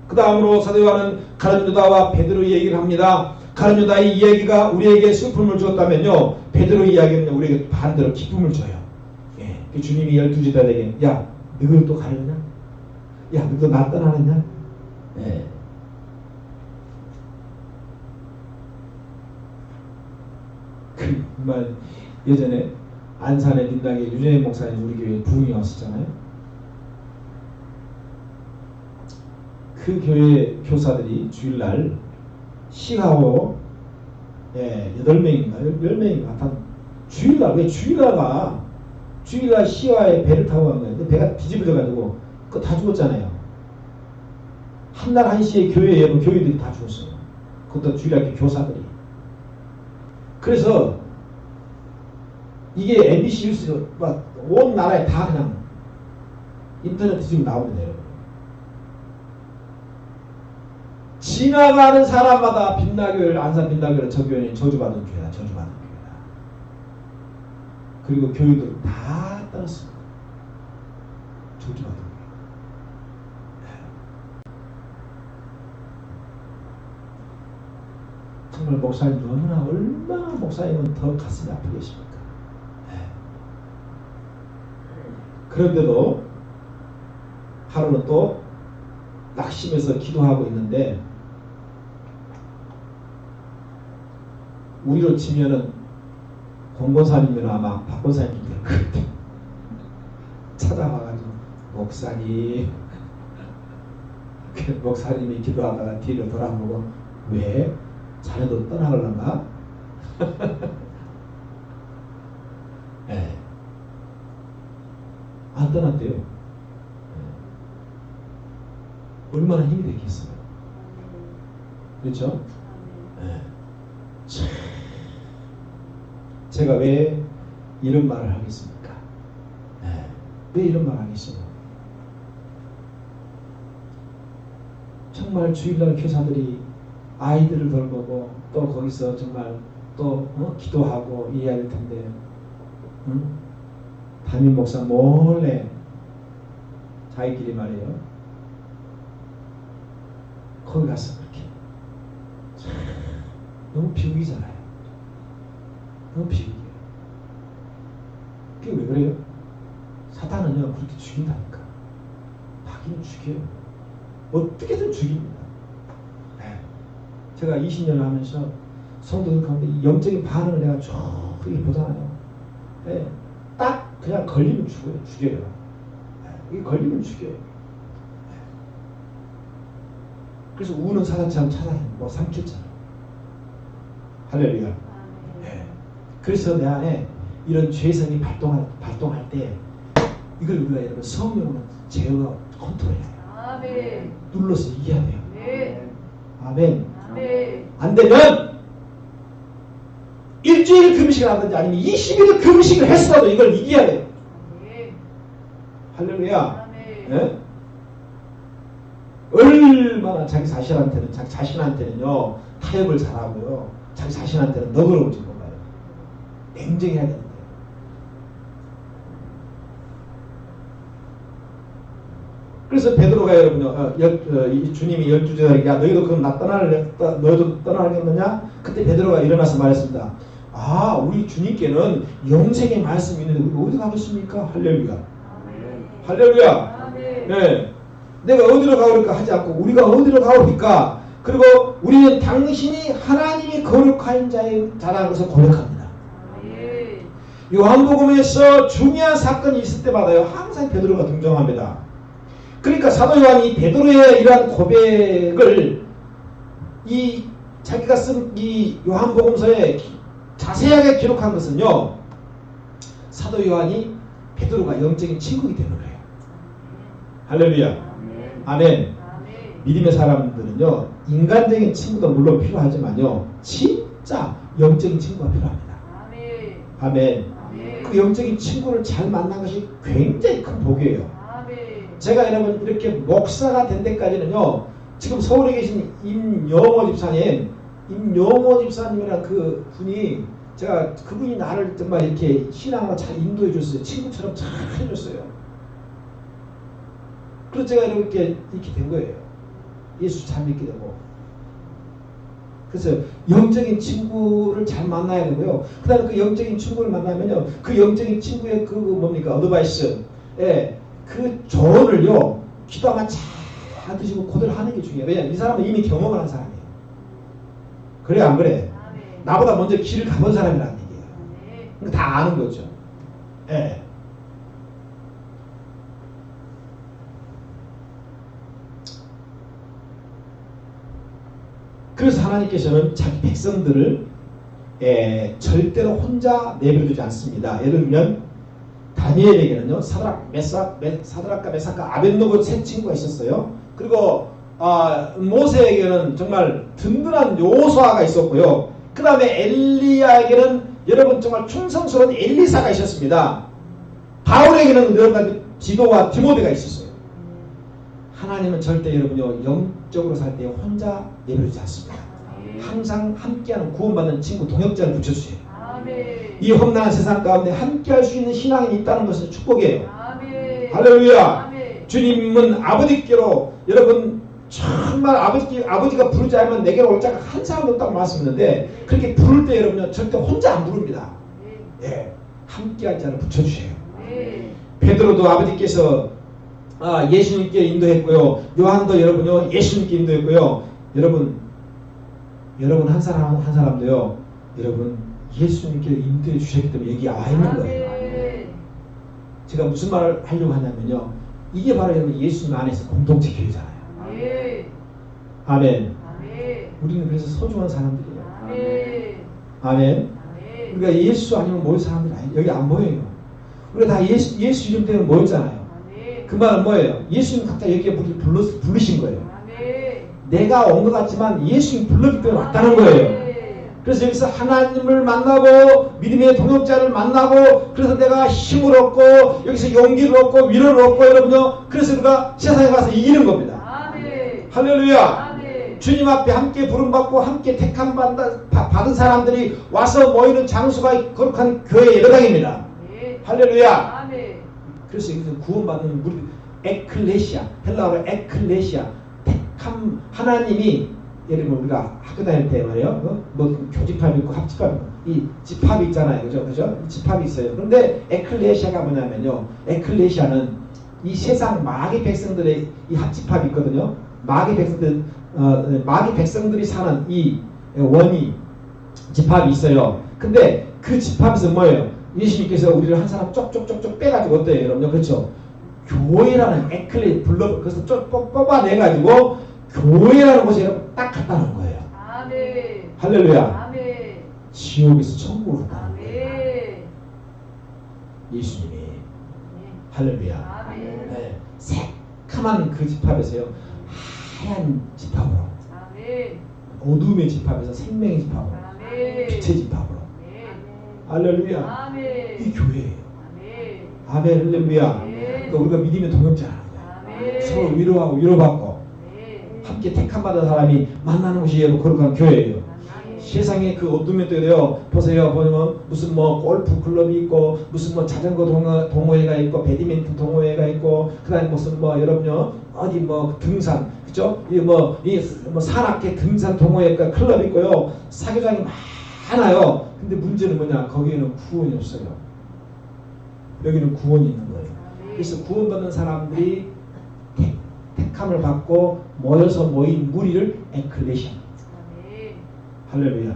그 다음으로 사도 요한은 가룟 유다와 베드로 얘기를 합니다. 가룟 유다의 이야기가 우리에게 슬픔을 주었다면요 베드로 이야기는 우리에게 반대로 기쁨을 줘요. 예. 주님이 12제자에게 야 너희들 또 가려냐? 야 너희도 나 떠나느냐? 예. 정말 예전에 안산의 민당에 윤현희 목사님 우리 교회에 부흥이 왔었잖아요. 그 교회 교사들이 주일날 시하고 8명인가 10명인가 하여튼 주일날 왜 주일날 시와에 배를 타고 간 거예요. 근데 배가 뒤집어져 가지고 그거 다 죽었잖아요. 한날 한시에 교회에 교회들이 다 죽었어요. 그것도 주일날 교사들이. 그래서 이게 MBC 뉴스 막 온 나라에 다 그냥 인터넷에 지금 나옵니다. 여러분. 지나가는 사람마다 빛나교회를 안산 빛나교회를 저 교회는 저주받은 교회다. 저주받은 교회다. 그리고 교회들 다 떠났습니다. 저주받은 교회. 정말 목사님 너무나 얼마나 목사님은 더 가슴이 아프겠습니까? 그런데도 하루는 또 낙심해서 기도하고 있는데 우리로 치면은 공권사님이나 아마 박권사님 될 것 같아요. 찾아와가지고 목사님 목사님이 기도하다가 뒤를 돌아보고 왜? 자네도 떠나갈란가? 네. 안 떠났대요. 네. 얼마나 힘이 됐겠어요. 그렇죠? 네. 참, 제가 왜 이런 말을 하겠습니까? 네. 왜 이런 말을 하겠습니까? 정말 주일날 교사들이 아이들을 돌보고 또 거기서 정말 또 기도하고 이해야 될 텐데, 응? 담임 목사 몰래 자기끼리 말이에요. 거기 가서 그렇게 너무 비극이잖아요. 너무 비극이에요. 그게 왜 그래요? 사탄은요 그렇게 죽인다니까. 자기는 죽여요. 어떻게든 죽입니다. 네. 제가 20년을 하면서 성도들 가운데 이 영적인 반응을 내가 쭉 보잖아요. 네. 딱 그냥 걸리면 죽여요. 네. 이게 걸리면 죽여요. 네. 그래서 우는 사자처럼 뭐 삼켰잖아요. 할렐루야. 네. 그래서 내 안에 이런 죄성이 발동할 때 이걸 우리가 여러분 성령으로 제어가 컨트롤해야 돼요. 아멘. 눌러서 이겨야 돼요. 네. 아멘. 아멘. 안 되면 일주일 금식을 하든지 아니면 20일 금식을 했어도 이걸 이겨야 돼요. 아멘. 할렐루야. 아멘. 네? 얼마나 자기 자신한테는요 타협을 잘하고요, 자기 자신한테는 너그러울지 몰라요. 냉정해야 되는데. 그래서 베드로가 여러분요, 주님이 12제자에게 야 너희도 그럼 너희도 떠나겠느냐? 그때 베드로가 일어나서 말했습니다. 아, 우리 주님께는 영생의 말씀이 있는데 우리 어디 가겠습니까? 할렐루야. 아멘. 할렐루야. 아멘. 네. 내가 어디로 가오리까 하지 않고 우리가 어디로 가오리까? 그리고 우리는 당신이 하나님이 거룩한 자라는 것을 고백합니다. 아멘. 요한복음에서 중요한 사건이 있을 때마다요 항상 베드로가 등장합니다. 그러니까 사도 요한이 베드로의 이러한 고백을 이 자기가 쓴 이 요한복음서에 자세하게 기록한 것은요, 사도 요한이 베드로가 영적인 친구이기 때문이에요. 할렐루야. 아멘. 아멘. 아멘. 믿음의 사람들은요 인간적인 친구도 물론 필요하지만요 진짜 영적인 친구가 필요합니다. 아멘. 아멘. 아멘. 그 영적인 친구를 잘 만난 것이 굉장히 큰 복이에요. 아멘. 제가 여러분 이렇게 목사가 된 데까지는요, 지금 서울에 계신 임영호 집사님이라는 그 분이, 제가 그분이 나를 정말 이렇게 신앙으로 잘 인도해 줬어요. 친구처럼 잘 해줬어요. 그래서 제가 이렇게 된 거예요. 예수 잘 믿게 되고. 그래서 영적인 친구를 잘 만나야 되고요. 그 다음에 그 영적인 친구를 만나면요, 그 영적인 친구의 그 뭡니까? 어드바이스. 예. 그 조언을요, 기도하면 잘 드시고 그대로 하는 게 중요해요. 왜냐하면 이 사람은 이미 경험을 한 사람이에요. 그래, 안 그래? 아멘. 나보다 먼저 길을 가본 사람이라는 얘기예요. 아멘. 그러니까 다 아는 거죠. 예. 그래서 하나님께서는 자기 백성들을 절대로 혼자 내버려두지 않습니다. 예를 들면 다니엘에게는요 사드락과 메삭과 아벳노고 세 친구가 있었어요. 그리고 모세에게는 정말 든든한 요수아가 있었고요. 그 다음에 엘리야에게는 여러분 정말 충성스러운 엘리사가 있었습니다. 바울에게는 여러 가지 디도와 디모데가 있었어요. 하나님은 절대 여러분요 영적으로 살 때 혼자 내버리지 않습니다. 항상 함께하는 구원받는 친구 동역자를 붙여주세요. 아멘. 이 험난한 세상 가운데 함께할 수 있는 신앙이 있다는 것은 축복이에요. 아멘. 할렐루야. 아멘. 주님은 아버지께로, 여러분 정말 아버지가 부르지 않으면 내게로 올 자가 한 사람도 없다고 말씀했는데, 그렇게 부를 때 여러분요 절대 혼자 안 부릅니다. 예, 함께할 자를 붙여주세요. 베드로도 아버지께서 예수님께 인도했고요. 요한도 여러분요 예수님께 인도했고요. 여러분 한 사람도요 여러분 예수님께 인도해 주셨기 때문에 여기 와 있는 거예요. 제가 무슨 말을 하려고 하냐면요, 이게 바로 여러분 예수님 안에서 공동체 교회잖아요. 아멘. 우리는 그래서 소중한 사람들이에요. 아멘. 우리가 예수 아니면 모일 사람들이 아니 여기 안 보여요. 우리가 다 예수 이름 때문에 모였잖아요. 그 말은 뭐예요? 예수님 각자 여기에 부르신 거예요. 내가 온 것 같지만 예수님 불렀기 때문에 왔다는 거예요. 그래서 여기서 하나님을 만나고 믿음의 동역자를 만나고 그래서 내가 힘을 얻고 여기서 용기를 얻고 위로를 얻고 여러분요. 그래서 우리가 세상에 가서 이기는 겁니다. 할렐루야. 주님 앞에 함께 부름받고 함께 택함 받은 사람들이 와서 모이는 장소가 거룩한 교회 예배당입니다. 할렐루야. 그래서 여기서 구원받는 우리 에클레시아, 헬라어로 에클레시아, 택함 하나님이 예를 들면 우리가 학교 다닐 때 말이에요. 뭐 교집합이 있고 합집합이 있고 이 집합이 있잖아요. 그죠? 이 집합이 있어요. 그런데 에클레시아가 뭐냐면요. 에클레시아는 이 세상 마귀 백성들의 이 합집합이 있거든요. 마귀 백성들이 사는 이 원이 집합이 있어요. 근데 그 집합에서 뭐예요? 예수님께서 우리를 한 사람 쪽쪽쪽쪽 빼가지고 어때요, 여러분요? 그렇죠? 교회라는 에클레 불러 그래서 쪽 뽑아내가지고 교회라는 곳에 딱 갖다 놓은 거예요. 아멘. 할렐루야. 아멘. 지옥에서 천국으로 갖다 놓은 거예요. 예수님이. 할렐루야. 아멘. 네. 새카만 그 집합에서요. 하얀 집합으로. 아멘. 어둠의 집합에서 생명의 집합으로. 아멘. 빛의 집합으로. 할렐루야. 아멘. 이 교회예요. 아멘. 아멘. 할렐루야. 아멘. 그러니까 우리가 믿음의 동역자라는 거예요. 아멘. 서로 위로하고 위로받고 함께 택함받은 사람이 만나는 곳이 거룩한 교회예요. 세상에 그 어둠에 또요 보세요. 보면 무슨 뭐 골프 클럽이 있고 무슨 뭐 자전거 동호회가 있고 배드민턴 동호회가 있고 그다음에 무슨 뭐 여러분요 어디 뭐 등산 그죠? 이 뭐 산악회 등산 동호회가 클럽 있고요 사교장이 많아요. 근데 문제는 뭐냐? 거기에는 구원이 없어요. 여기는 구원이 있는 거예요. 그래서 구원받는 사람들이 택함을 받고 모여서 모인 무리를 에클레시아. 할렐루야.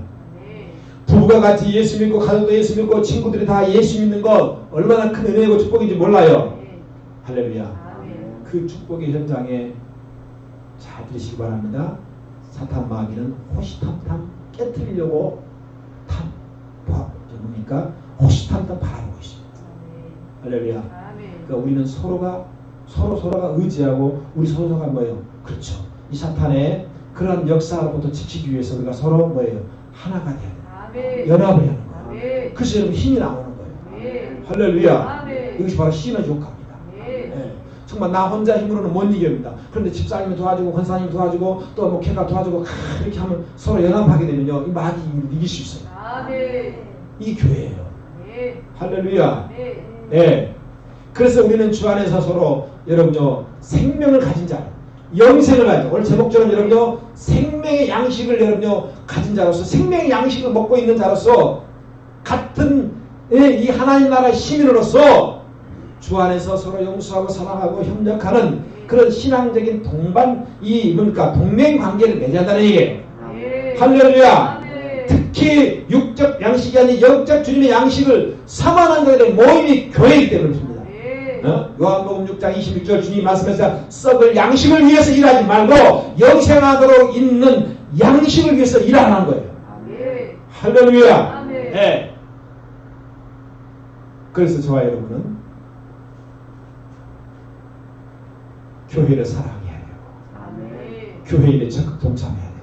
부부가 같이 예수 믿고 가족도 예수 믿고 친구들이 다 예수 믿는 것 얼마나 큰 은혜고 축복인지 몰라요. 할렐루야. 그 축복의 현장에 잘 들으시기 바랍니다. 사탄 마귀는 호시탐탐 깨트리려고 뭡니까? 호시탐탐 바라보고 있습니다. 할렐루야. 그러니까 우리는 서로가 의지하고 우리 서로가 뭐예요? 그렇죠. 이 사탄의 그런 역사로부터 지키기 위해서 우리가 서로 뭐예요? 하나가 돼야 돼요. 연합을 하는 거예요. 그래서 여러분 힘이 나오는 거예요. 할렐루야. 이것이 바로 시너지 효과입니다. 네. 정말 나 혼자 힘으로는 못 이깁니다. 그런데 집사님이 도와주고 권사님이 도와주고 또 목회가 도와주고 이렇게 하면 서로 연합하게 되면요. 이 마귀 이길 수 있어요. 이 교회예요. 할렐루야. 네. 그래서 우리는 주 안에서 서로 여러분요 생명을 가진 자, 영생을 가진 자. 오늘 제목처럼 여러분요 생명의 양식을 여러분요 가진 자로서 생명의 양식을 먹고 있는 자로서 같은 이 하나님 나라의 시민으로서 주 안에서 서로 용서하고 사랑하고 협력하는 그런 신앙적인 뭡니까 동맹 관계를 맺어간다는 얘기예요. 할렐루야. 특히 육적 양식이 아닌 영적 주님의 양식을 사모하는 자들의 모임이 교회이기 때문에 그렇습니다. 요한복음 6장 26절 주님 말씀하시자 썩을 양식을 위해서 일하지 말고 영생하도록 있는 양식을 위해서 일하는 거예요. 할렐루야. 네. 그래서 저와 여러분은 교회를 사랑해야 돼요. 교회 일에 적극 동참해야 돼요.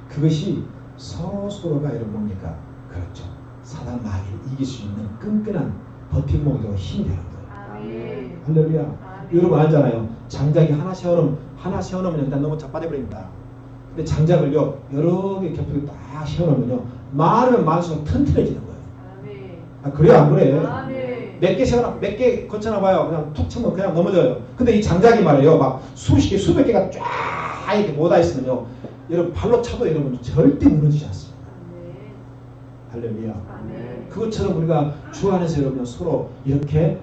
그것이 서로가 여러분 뭡니까? 그렇죠. 사단 마귀를 이길 수 있는 끈끈한 버팀목이고 힘이 되는 거예요. 할렐루야. 여러분 알잖아요. 장작이 하나 세워놓으면 일단 너무 자빠져버립니다. 근데 장작을요 여러 개 겹치고 딱 세워놓으면요 많으면 많을수록 튼튼해지는 거예요. 아 그래요 안 그래요? 몇 개 거쳐놔봐요. 그냥 툭 치면 그냥 넘어져요. 근데 이 장작이 말이에요 막 수십 개 수백 개가 쫙 이렇게 모아 있으면요 여러분 발로 차도 여러분 절대 무너지지 않습니다. 할렐루야. 그것처럼 우리가 주 안에서 여러분 서로 이렇게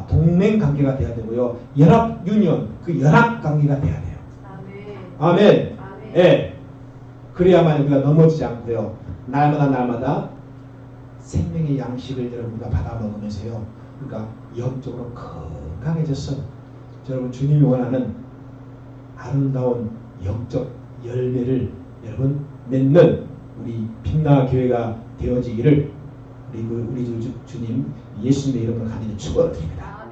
동맹 관계가 돼야 되고요. 연합 유니온 그 연합 관계가 돼야 돼요. 아멘. 예. 그래야만 우리가 넘어지지 않고요. 날마다 생명의 양식을 여러분과 받아 먹으면서요. 그러니까 영적으로 건강해져서 여러분 주님이 원하는 아름다운 영적 열매를 여러분 맺는 우리 빛나 교회가 되어지기를 우리 주님 예수님의 이름으로 간절히 축원을 드립니다.